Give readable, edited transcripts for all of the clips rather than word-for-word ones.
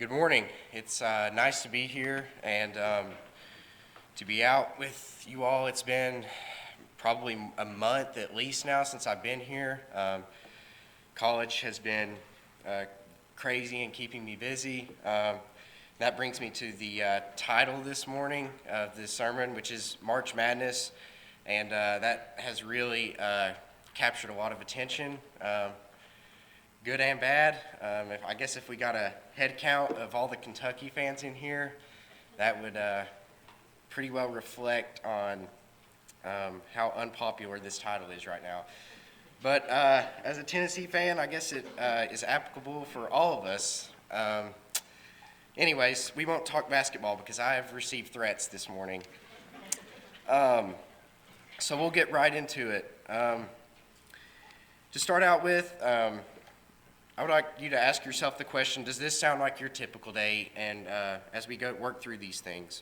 Good morning. It's nice to be here and to be out with you all. It's been probably a month at least now since I've been here. College has been crazy and keeping me busy. That brings me to the title this morning of this sermon, which is March Madness, and that has really captured a lot of attention. Good and bad. I guess if we got a head count of all the Kentucky fans in here, that would pretty well reflect on how unpopular this title is right now. But as a Tennessee fan, I guess it is applicable for all of us. Anyways, we won't talk basketball because I have received threats this morning. So we'll get right into it. To start out with, I would like you to ask yourself the question, does this sound like your typical day? And as we go work through these things,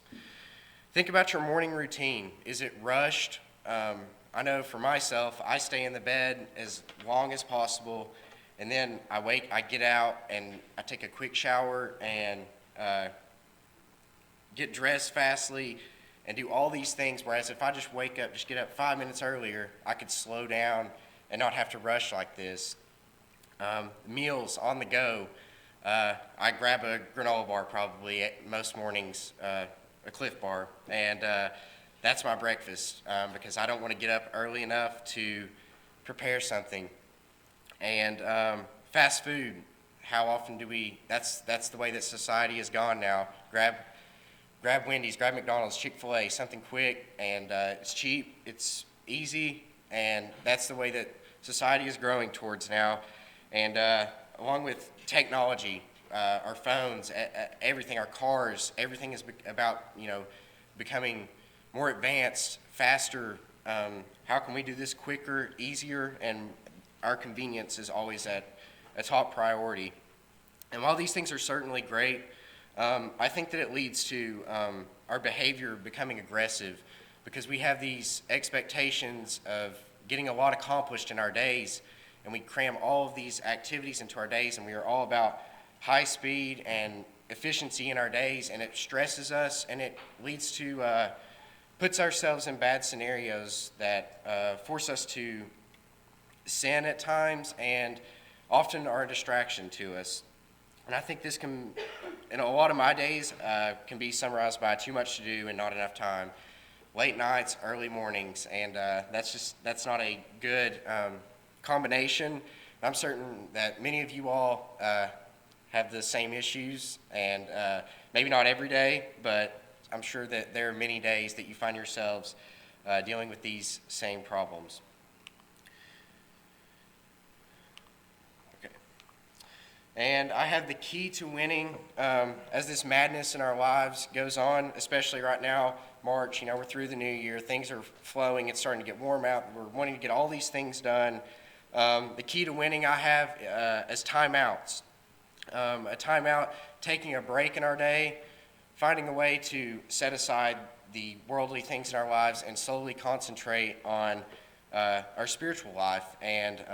think about your morning routine. Is it rushed? I know for myself, I stay in the bed as long as possible, and then I get out and I take a quick shower and get dressed fastly and do all these things, whereas if I just get up 5 minutes earlier, I could slow down and not have to rush like this. Meals on the go, I grab a granola bar probably most mornings, a Cliff Bar, and that's my breakfast because I don't want to get up early enough to prepare something. And fast food, how often do we, that's the way that society has gone now. Grab Wendy's, grab McDonald's, Chick-fil-A, something quick, and it's cheap, it's easy, and that's the way that society is growing towards now. And along with technology, our phones, everything, our cars, everything is about, becoming more advanced, faster. How can we do this quicker, easier? And our convenience is always at a top priority. And while these things are certainly great, I think that it leads to our behavior becoming aggressive because we have these expectations of getting a lot accomplished in our days, and we cram all of these activities into our days, and we are all about high speed and efficiency in our days, and it stresses us, and it leads to, puts ourselves in bad scenarios that force us to sin at times and often are a distraction to us. And I think this can, in a lot of my days, can be summarized by too much to do and not enough time. Late nights, early mornings, and that's not a good combination. I'm certain that many of you all have the same issues, and maybe not every day, but I'm sure that there are many days that you find yourselves dealing with these same problems. Okay. And I have the key to winning as this madness in our lives goes on, especially right now, March, we're through the new year, things are flowing, it's starting to get warm out, we're wanting to get all these things done. The key to winning I have as timeouts. A timeout, taking a break in our day, finding a way to set aside the worldly things in our lives and solely concentrate on our spiritual life. And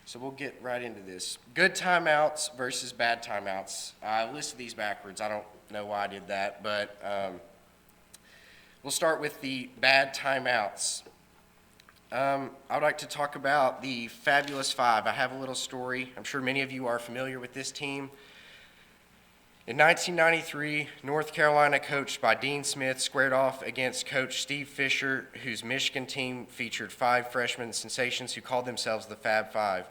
so we'll get right into this. Good timeouts versus bad timeouts. I listed these backwards. I don't know why I did that, but we'll start with the bad timeouts. I would like to talk about the Fabulous Five. I have a little story. I'm sure many of you are familiar with this team. In 1993, North Carolina, coached by Dean Smith, squared off against Coach Steve Fisher, whose Michigan team featured 5 freshman sensations who called themselves the Fab Five.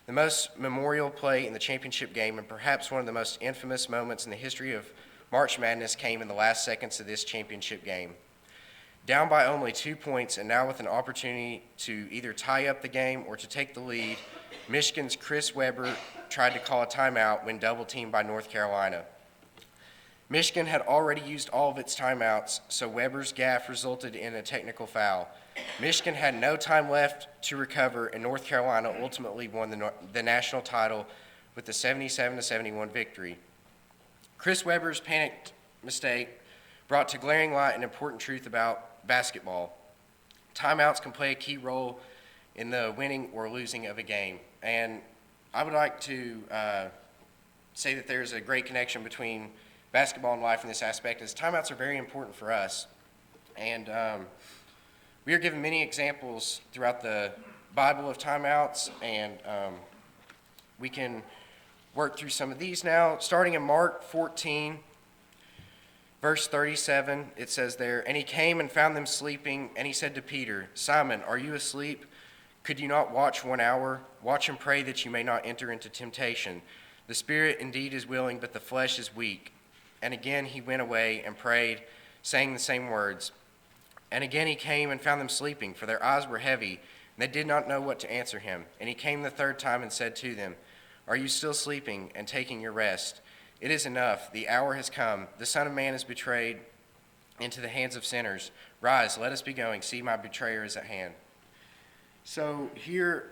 The most memorial play in the championship game, and perhaps one of the most infamous moments in the history of March Madness, came in the last seconds of this championship game. Down by only 2 points, and now with an opportunity to either tie up the game or to take the lead, Michigan's Chris Webber tried to call a timeout when double-teamed by North Carolina. Michigan had already used all of its timeouts, so Webber's gaffe resulted in a technical foul. Michigan had no time left to recover, and North Carolina ultimately won the national title with a 77-71 victory. Chris Webber's panicked mistake brought to glaring light an important truth about basketball. Timeouts can play a key role in the winning or losing of a game. And I would like to say that there's a great connection between basketball and life in this aspect is timeouts are very important for us. And we are given many examples throughout the Bible of timeouts, and we can work through some of these now. Starting in Mark 14, verse 37, it says there, "And he came and found them sleeping, and he said to Peter, 'Simon, are you asleep? Could you not watch 1 hour? Watch and pray that you may not enter into temptation. The spirit indeed is willing, but the flesh is weak.' And again he went away and prayed, saying the same words. And again he came and found them sleeping, for their eyes were heavy, and they did not know what to answer him. And he came the third time and said to them, 'Are you still sleeping and taking your rest? It is enough. The hour has come. The Son of Man is betrayed into the hands of sinners. Rise, let us be going. See, my betrayer is at hand.'" So here,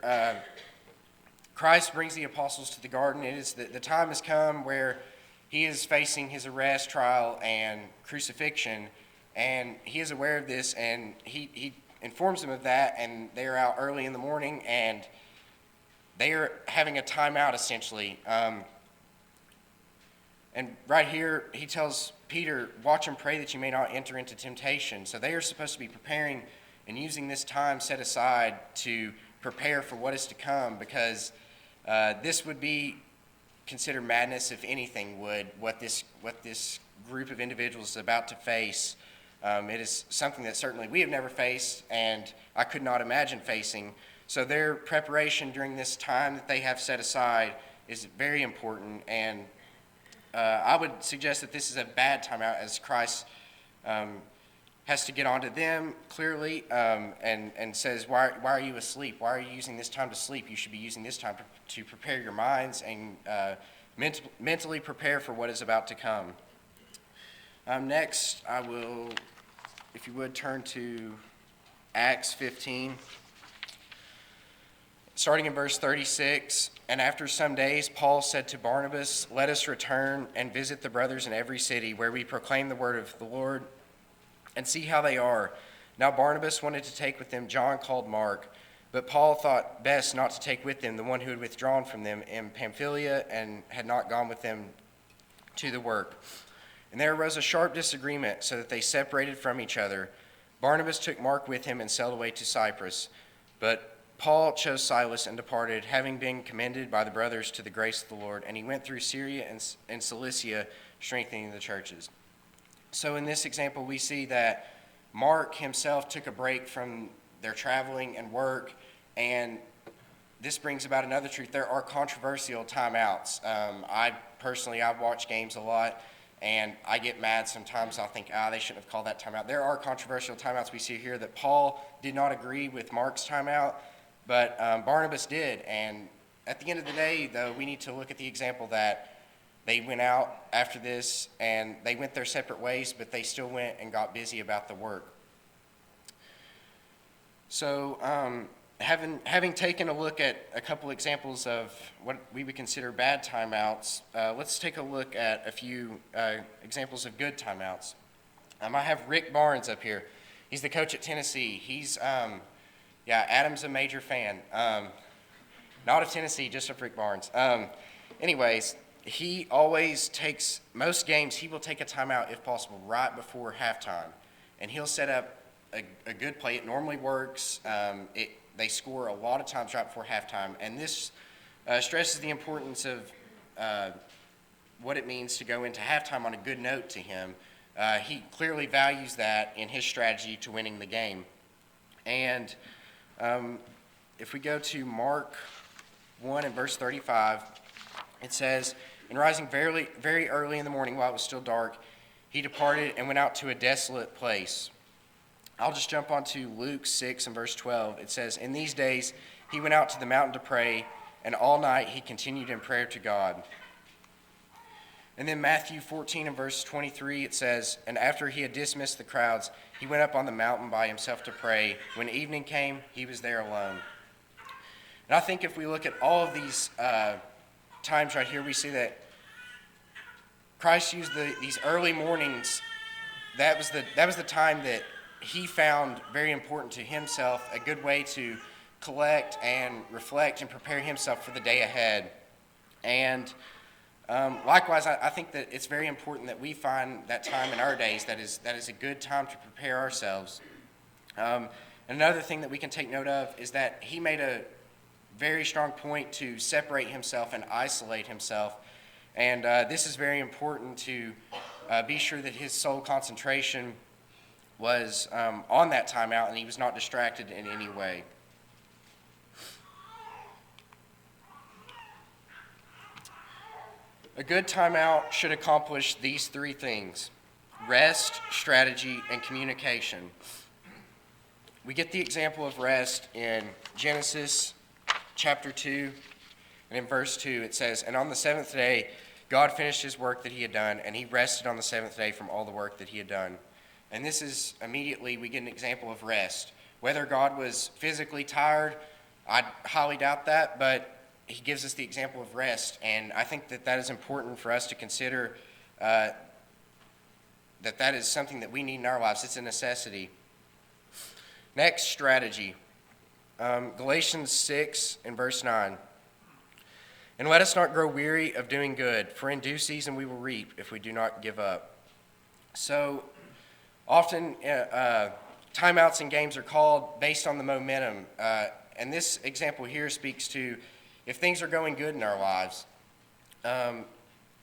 Christ brings the apostles to the garden. It is the time has come where he is facing his arrest, trial, and crucifixion, and he is aware of this, and he informs them of that, and they are out early in the morning, and they are having a timeout, essentially. And right here, he tells Peter, "Watch and pray that you may not enter into temptation." So they are supposed to be preparing and using this time set aside to prepare for what is to come, because this would be considered madness, if anything would, what this group of individuals is about to face. It is something that certainly we have never faced, and I could not imagine facing. So their preparation during this time that they have set aside is very important, and I would suggest that this is a bad timeout, as Christ has to get onto them clearly, and says, why are you asleep? Why are you using this time to sleep? You should be using this time to prepare your minds and mentally prepare for what is about to come. Next, I will, if you would, turn to Acts 15. Starting in verse 36, "And after some days Paul said to Barnabas, 'Let us return and visit the brothers in every city where we proclaim the word of the Lord, and see how they are.' Now Barnabas wanted to take with them John called Mark, but Paul thought best not to take with them the one who had withdrawn from them in Pamphylia and had not gone with them to the work. And there arose a sharp disagreement, so that they separated from each other. Barnabas took Mark with him and sailed away to Cyprus. But Paul chose Silas and departed, having been commended by the brothers to the grace of the Lord. And he went through Syria and Cilicia, strengthening the churches." So in this example, we see that Mark himself took a break from their traveling and work, and this brings about another truth. There are controversial timeouts. I've watched games a lot, and I get mad sometimes. I'll think, they shouldn't have called that timeout. There are controversial timeouts. We see here that Paul did not agree with Mark's timeout, but Barnabas did. And at the end of the day, though, we need to look at the example that they went out after this, and they went their separate ways, but they still went and got busy about the work. So having taken a look at a couple examples of what we would consider bad timeouts, let's take a look at a few examples of good timeouts. I have Rick Barnes up here. He's the coach at Tennessee. He's, Adam's a major fan. Not of Tennessee, just of Rick Barnes. Anyways, he always takes, most games, he will take a timeout if possible right before halftime. And he'll set up a good play. It normally works. They score a lot of times right before halftime. And this stresses the importance of what it means to go into halftime on a good note to him. He clearly values that in his strategy to winning the game. And if we go to Mark 1 and verse 35, it says, "And rising very, very early in the morning while it was still dark, he departed and went out to a desolate place." I'll just jump on to Luke 6 and verse 12. It says, "In these days he went out to the mountain to pray, and all night he continued in prayer to God." And then Matthew 14 and verse 23, it says, "And after he had dismissed the crowds, he went up on the mountain by himself to pray. When evening came, he was there alone." And I think if we look at all of these times right here, we see that Christ used these early mornings. That was the time that he found very important to himself, a good way to collect and reflect and prepare himself for the day ahead. And Likewise, I think that it's very important that we find that time in our days that is a good time to prepare ourselves. Another thing that we can take note of is that he made a very strong point to separate himself and isolate himself. And this is very important to be sure that his sole concentration was on that timeout and he was not distracted in any way. A good timeout should accomplish these three things: rest, strategy, and communication. We get the example of rest in Genesis chapter 2, and in verse 2 it says, "And on the seventh day God finished his work that he had done, and he rested on the seventh day from all the work that he had done." And this is immediately we get an example of rest. Whether God was physically tired, I highly doubt that, but he gives us the example of rest, and I think that is important for us to consider, that is something that we need in our lives. It's a necessity. Next, strategy. Galatians 6 and verse 9. "And let us not grow weary of doing good, for in due season we will reap if we do not give up." So often timeouts in games are called based on the momentum, and this example here speaks to if things are going good in our lives,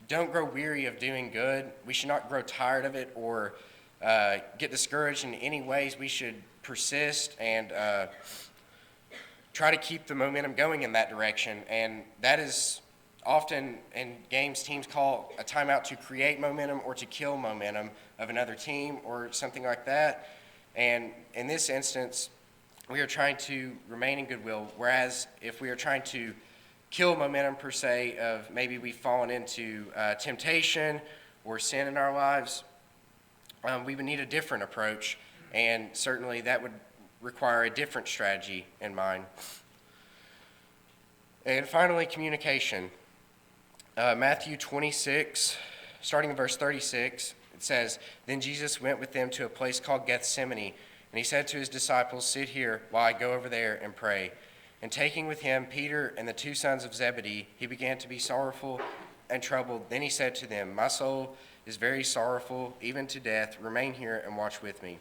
don't grow weary of doing good. We should not grow tired of it or get discouraged in any ways. We should persist and try to keep the momentum going in that direction. And that is often in games, teams call a timeout to create momentum or to kill momentum of another team or something like that. And in this instance, we are trying to remain in goodwill, whereas if we are trying to kill momentum per se of maybe we've fallen into temptation or sin in our lives, we would need a different approach, and certainly that would require a different strategy in mind. And finally, communication. Matthew 26, starting in verse 36, it says, "Then Jesus went with them to a place called Gethsemane, and he said to his disciples, 'Sit here while I go over there and pray.' And taking with him Peter and the two sons of Zebedee, he began to be sorrowful and troubled. Then he said to them, 'My soul is very sorrowful, even to death. Remain here and watch with me.'"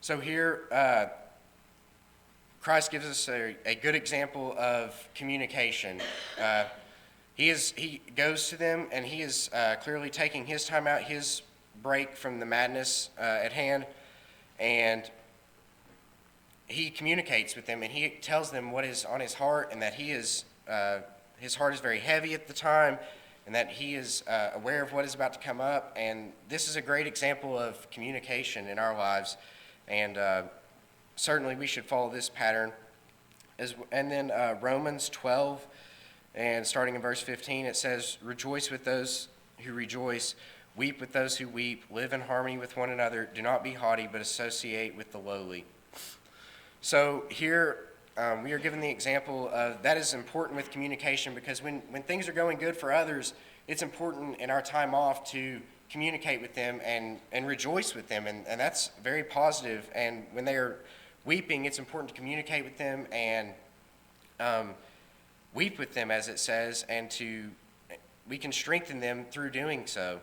So here, Christ gives us a good example of communication. He goes to them, and he is clearly taking his time out, his break from the madness at hand, and he communicates with them, and he tells them what is on his heart, and that his heart is very heavy at the time, and that he is aware of what is about to come up. And this is a great example of communication in our lives, and certainly we should follow this pattern. And then Romans 12, and starting in verse 15, it says, "Rejoice with those who rejoice, weep with those who weep, live in harmony with one another, do not be haughty, but associate with the lowly." So here we are given the example of that is important with communication, because when things are going good for others, it's important in our time off to communicate with them and rejoice with them, and that's very positive. And when they are weeping, it's important to communicate with them and weep with them, as it says, and we can strengthen them through doing so,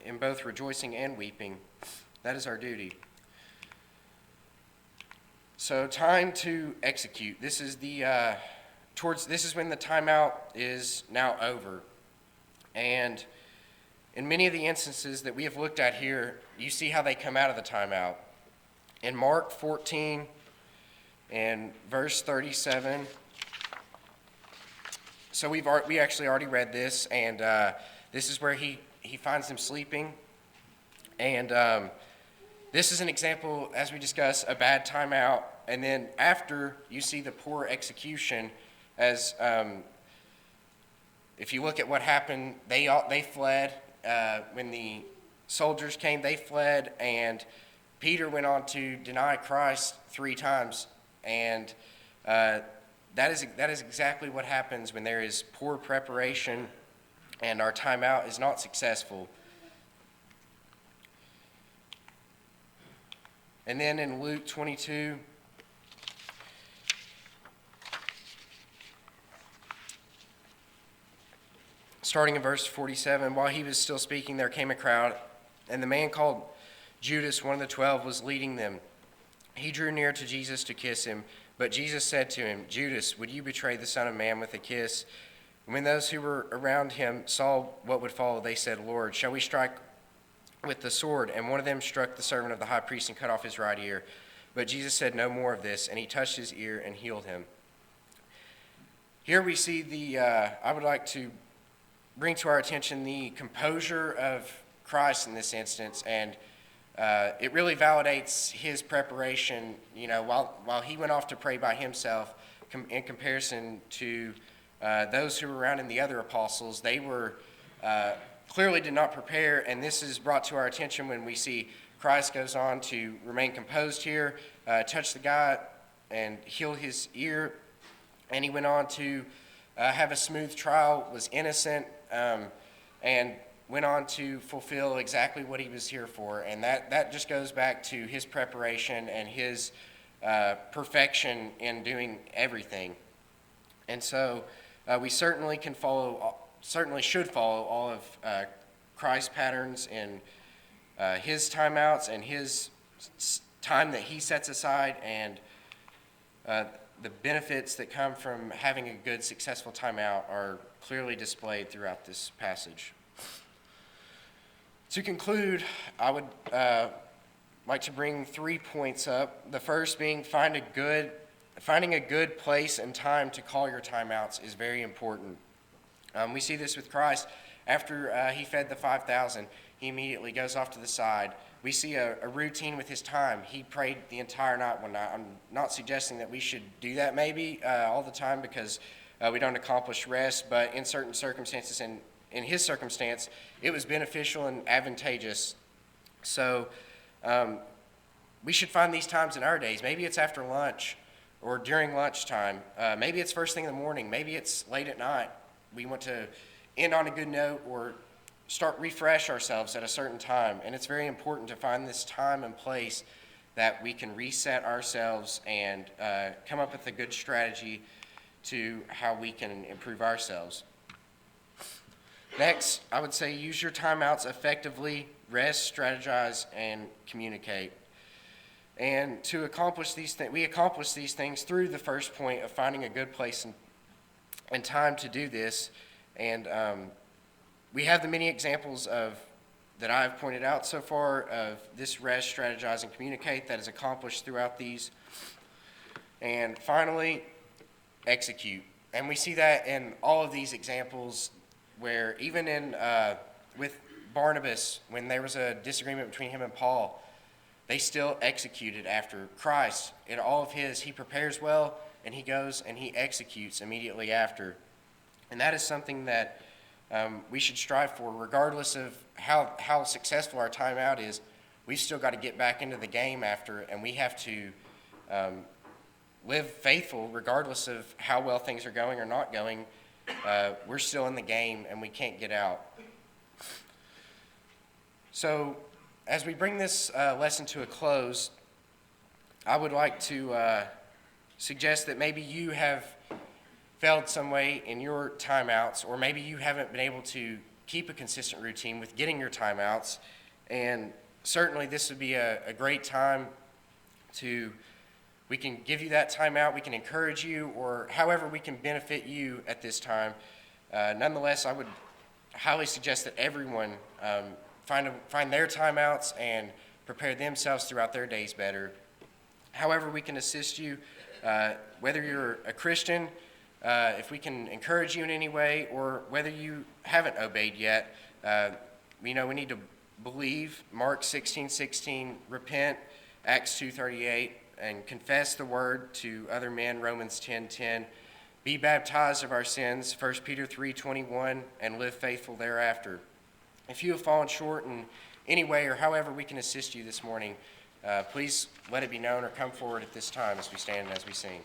in both rejoicing and weeping. That is our duty. So time to execute. This is this is when the timeout is now over. And in many of the instances that we have looked at here, you see how they come out of the timeout. In Mark 14 and verse 37, so we actually already read this, and this is where he finds them sleeping. And this is an example, as we discussed, a bad timeout. And then after, you see the poor execution, as if you look at what happened, they fled. When the soldiers came, they fled, and Peter went on to deny Christ 3 times. And that is exactly what happens when there is poor preparation and our timeout is not successful. And then in Luke 22, starting in verse 47, while he was still speaking, there came a crowd, and the man called Judas, one of the 12, was leading them. He drew near to Jesus to kiss him, but Jesus said to him, Judas, would you betray the Son of Man with a kiss? When those who were around him saw what would follow, they said, Lord, shall we strike with the sword? And one of them struck the servant of the high priest and cut off his right ear. But Jesus said no more of this, and he touched his ear and healed him. Here we see I would like to bring to our attention the composure of Christ in this instance, and it really validates his preparation, while he went off to pray by himself in comparison to those who were around in the other apostles. They were clearly did not prepare, and this is brought to our attention when we see Christ goes on to remain composed here, touch the guy and heal his ear, and he went on to have a smooth trial, was innocent, and went on to fulfill exactly what he was here for. And that just goes back to his preparation and his perfection in doing everything. And so we certainly should follow all of Christ's patterns in his timeouts and his time that he sets aside, and the benefits that come from having a good, successful timeout are clearly displayed throughout this passage. To conclude, I would like to bring 3 points up. The first being finding a good place and time to call your timeouts is very important. We see this with Christ. After he fed the 5,000, he immediately goes off to the side. We see a routine with his time. He prayed the entire night one night. I'm not suggesting that we should do that maybe all the time, because we don't accomplish rest, but in certain circumstances, and in his circumstance, it was beneficial and advantageous. So we should find these times in our days. Maybe it's after lunch or during lunchtime. Maybe it's first thing in the morning. Maybe it's late at night. We want to end on a good note or refresh ourselves at a certain time. And it's very important to find this time and place that we can reset ourselves and come up with a good strategy to how we can improve ourselves. Next, I would say use your timeouts effectively, rest, strategize, and communicate. And to accomplish these things, we accomplish these things through the first point of finding a good place and time to do this. And we have the many examples that I've pointed out so far of this rest, strategize, and communicate that is accomplished throughout these. And finally, execute. And we see that in all of these examples, where even with Barnabas, when there was a disagreement between him and Paul, they still executed after Christ. In all of his, he prepares well, and he goes and he executes immediately after. And that is something that we should strive for, regardless of how successful our timeout is. We've still got to get back into the game after, and we have to live faithful regardless of how well things are going or not going. We're still in the game, and we can't get out. So as we bring this lesson to a close, I would like to suggest that maybe you have failed some way in your timeouts, or maybe you haven't been able to keep a consistent routine with getting your timeouts. And certainly this would be a great time we can give you that timeout, we can encourage you, or however we can benefit you at this time. Nonetheless, I would highly suggest that everyone find their timeouts and prepare themselves throughout their days better. However we can assist you, whether you're a Christian, if we can encourage you in any way, or whether you haven't obeyed yet, we need to believe, Mark 16:16, repent, Acts 2:38, and confess the word to other men, Romans 10:10, be baptized of our sins, 1 Peter 3:21, and live faithful thereafter. If you have fallen short in any way or however we can assist you this morning, please let it be known or come forward at this time as we stand and as we sing.